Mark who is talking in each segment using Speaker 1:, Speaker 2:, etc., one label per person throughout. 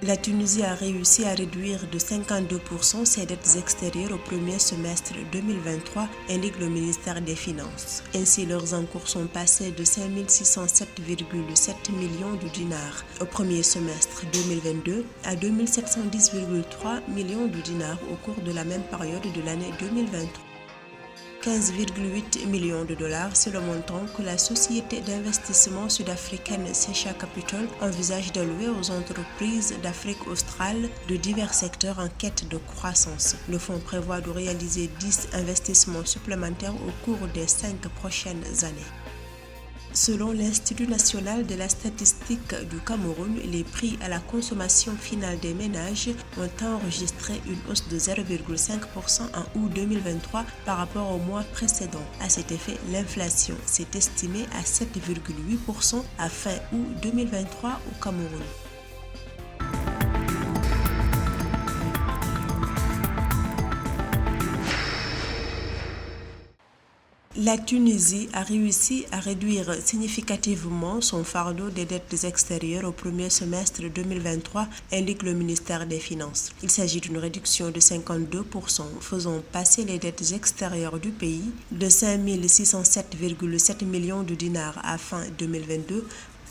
Speaker 1: La Tunisie a réussi à réduire de 52% ses dettes extérieures au premier semestre 2023, indique le ministère des Finances. Ainsi, leurs encours sont passés de 5 607,7 millions de dinars au premier semestre 2022 à 2 710,3 millions de dinars au cours de la même période de l'année 2023. 15,8 millions de dollars, c'est le montant que la société d'investissement sud-africaine Secha Capital envisage d'allouer aux entreprises d'Afrique australe de divers secteurs en quête de croissance. Le fonds prévoit de réaliser 10 investissements supplémentaires au cours des 5 prochaines années. Selon l'Institut national de la statistique du Cameroun, les prix à la consommation finale des ménages ont enregistré une hausse de 0,5% en août 2023 par rapport au mois précédent. À cet effet, l'inflation s'est estimée à 7,8% à fin août 2023 au Cameroun. La Tunisie a réussi à réduire significativement son fardeau des dettes extérieures au premier semestre 2023, indique le ministère des Finances. Il s'agit d'une réduction de 52%, faisant passer les dettes extérieures du pays de 5 607,7 millions de dinars à fin 2022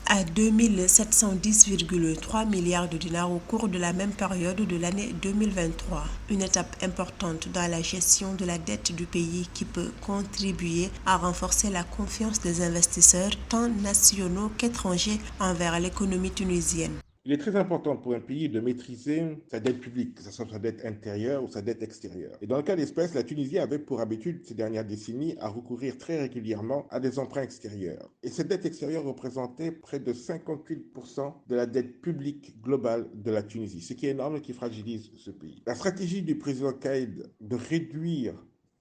Speaker 1: à 2 710,3 milliards de dinars au cours de la même période de l'année 2023. Une étape importante dans la gestion de la dette du pays qui peut contribuer à renforcer la confiance des investisseurs tant nationaux qu'étrangers envers l'économie tunisienne.
Speaker 2: Il est très important pour un pays de maîtriser sa dette publique, que ce soit sa dette intérieure ou sa dette extérieure. Et dans le cas d'espèce, la Tunisie avait pour habitude ces dernières décennies à recourir très régulièrement à des emprunts extérieurs. Et cette dette extérieure représentait près de 58% de la dette publique globale de la Tunisie, ce qui est énorme et qui fragilise ce pays. La stratégie du président Kaïd de réduire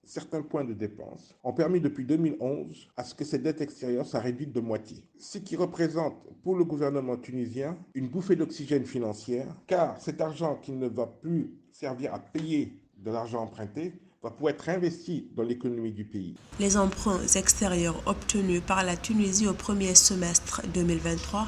Speaker 2: certains points de dépenses ont permis depuis 2011 à ce que ces dettes extérieures soient réduites de moitié. Ce qui représente pour le gouvernement tunisien une bouffée d'oxygène financière, car cet argent qui ne va plus servir à payer de l'argent emprunté va pouvoir être investi dans l'économie du pays.
Speaker 1: Les emprunts extérieurs obtenus par la Tunisie au premier semestre 2023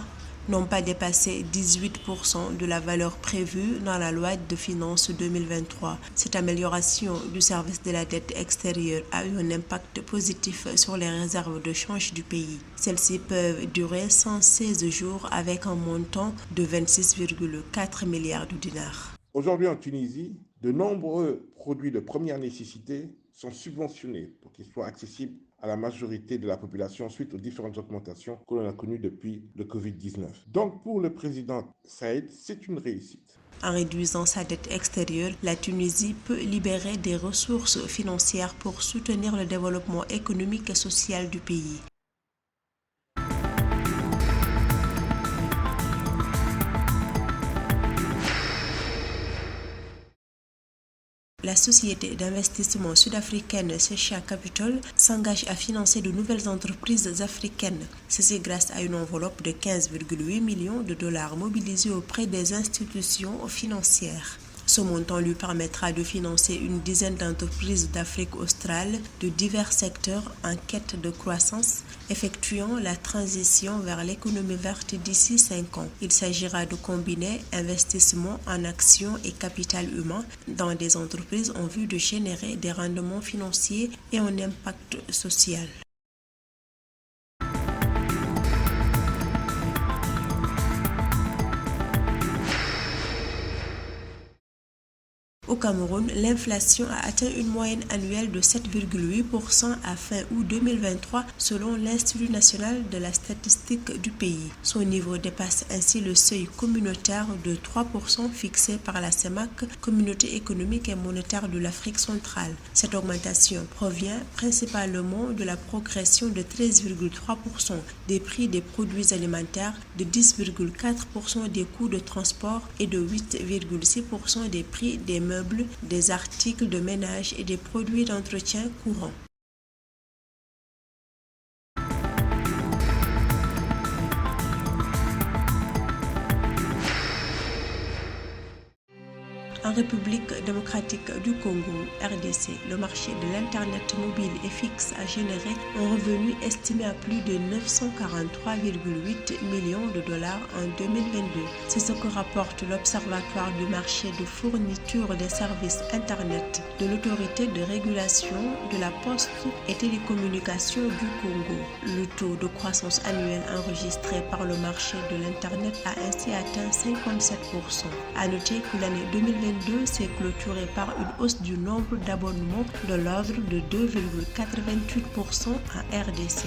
Speaker 1: n'ont pas dépassé 18% de la valeur prévue dans la loi de finances 2023. Cette amélioration du service de la dette extérieure a eu un impact positif sur les réserves de change du pays. Celles-ci peuvent durer 116 jours avec un montant de 26,4 milliards de dinars.
Speaker 2: Aujourd'hui en Tunisie, de nombreux produits de première nécessité sont subventionnés pour qu'ils soient accessibles à la majorité de la population suite aux différentes augmentations que l'on a connues depuis le Covid-19. Donc pour le président Saïd, c'est une réussite.
Speaker 1: En réduisant sa dette extérieure, la Tunisie peut libérer des ressources financières pour soutenir le développement économique et social du pays. La société d'investissement sud-africaine Secha Capital s'engage à financer de nouvelles entreprises africaines. Ceci grâce à une enveloppe de 15,8 millions de dollars mobilisée auprès des institutions financières. Ce montant lui permettra de financer une dizaine d'entreprises d'Afrique australe de divers secteurs en quête de croissance, effectuant la transition vers l'économie verte d'ici 5 ans. Il s'agira de combiner investissement en actions et capital humain dans des entreprises en vue de générer des rendements financiers et un impact social. Au Cameroun, l'inflation a atteint une moyenne annuelle de 7,8% à fin août 2023 selon l'Institut national de la statistique du pays. Son niveau dépasse ainsi le seuil communautaire de 3% fixé par la CEMAC, Communauté économique et monétaire de l'Afrique centrale. Cette augmentation provient principalement de la progression de 13,3% des prix des produits alimentaires, de 10,4% des coûts de transport et de 8,6% des prix des meubles, des articles de ménage et des produits d'entretien courants. En République démocratique du Congo, RDC, le marché de l'Internet mobile et fixe a généré un revenu estimé à plus de 943,8 millions de dollars en 2022. C'est ce que rapporte l'Observatoire du marché de fourniture des services Internet de l'Autorité de régulation de la poste et télécommunications du Congo. Le taux de croissance annuel enregistré par le marché de l'Internet a ainsi atteint 57%. À noter que l'année 2022 s'est clôturée par une hausse du nombre d'abonnements de l'ordre de 2,88% en RDC.